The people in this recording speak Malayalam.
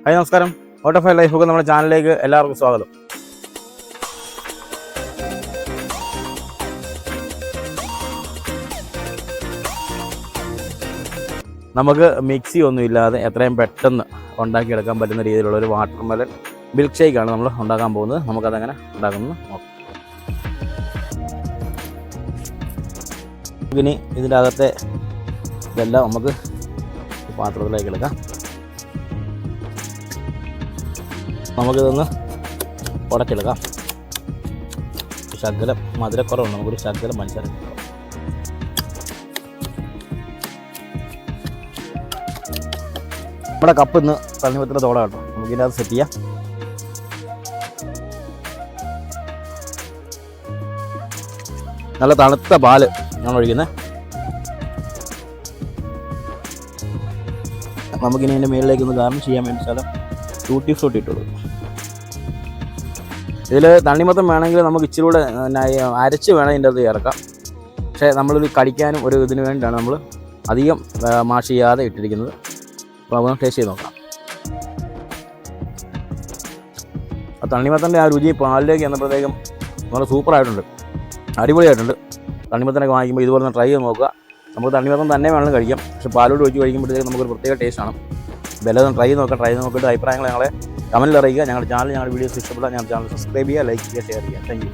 ഹായ് നമസ്കാരം. ഓട്ടോഫൈ ലൈഫ് ഒക്കെ നമ്മുടെ ചാനലിലേക്ക് എല്ലാവർക്കും സ്വാഗതം. നമുക്ക് മിക്സി ഒന്നും ഇല്ലാതെ എത്രയും പെട്ടെന്ന് ഉണ്ടാക്കിയെടുക്കാൻ പറ്റുന്ന രീതിയിലുള്ള ഒരു വാട്ടർമെലൺ മിൽക്ക് ഷേക്കാണ് നമ്മൾ ഉണ്ടാക്കാൻ പോകുന്നത്. നമുക്കതെങ്ങനെ ഉണ്ടാക്കുന്നത് നോക്കാം. ഇനി ഇതിൻ്റെ അകത്തെ ഇതെല്ലാം നമുക്ക് പാത്രത്തിലേക്ക് എടുക്കാം. നമുക്കിതൊന്ന് ഉടച്ചെടുക്കാം. ശകലം മധുരക്കുറവുണ്ട്, നമുക്കൊരു ശകലം പഞ്ചസാര. നമ്മുടെ കപ്പ് ഇന്ന് തണ്ണിമത്തൻ്റെ തോട കേട്ടോ. നമുക്കിതിൻ്റെ അത് സെറ്റ് ചെയ്യാം. നല്ല തണുത്ത പാല് ഞാൻ ഒഴിക്കുന്നത്. നമുക്കിനി അതിൻ്റെ മേളിലേക്ക് ഒന്ന് ഗാർണിഷ് ചെയ്യാൻ വേണ്ടി ശകലം ടൂട്ടി ഫ്രൂട്ടി ഇട്ടുള്ളൂ. ഇതിൽ തണ്ണിമത്തം വേണമെങ്കിൽ നമുക്ക് ഇച്ചിരി കൂടെ അരച്ച് വേണം ഇതിൻ്റെ അത് ചേർക്കാം. പക്ഷേ നമ്മളിത് കടിക്കാനും ഒരു ഇതിന് വേണ്ടിയിട്ടാണ് നമ്മൾ അധികം മാഷ് ചെയ്യാതെ ഇട്ടിരിക്കുന്നത്. അപ്പോൾ നമുക്ക് ടേസ്റ്റ് ചെയ്ത് നോക്കാം. ആ തണ്ണിമത്തൻ്റെ ആ രുചി പാലിലേക്ക് ചെന്നപ്പോഴത്തേക്കും നല്ല സൂപ്പറായിട്ടുണ്ട്, അടിപൊളിയായിട്ടുണ്ട്. തണ്ണിമത്തനൊക്കെ വാങ്ങിക്കുമ്പോൾ ഇതുപോലെ ഒന്ന് ട്രൈ ചെയ്ത് നോക്കുക. നമുക്ക് തണ്ണിമത്തം തന്നെ വേണമെങ്കിലും കഴിക്കാം, പക്ഷേ പാലോട് ഒഴിച്ച് കഴിക്കുമ്പോഴത്തേക്കും നമുക്കൊരു പ്രത്യേക ടേസ്റ്റാണ്. ഇതെല്ലാം ട്രൈ നോക്കിയിട്ട് അഭിപ്രായങ്ങൾ ഞങ്ങളെ കമൻറ്റിൽ അറിയിക്കുക. ഞങ്ങളുടെ വീഡിയോസ് ഇഷ്ടപ്പെട്ടാൽ ഞങ്ങളുടെ ചാനൽ സബ്സ്ക്രൈബ് ചെയ്യുക, ലൈക്ക് ചെയ്യുക, ഷെയർ ചെയ്യുക. Thank you.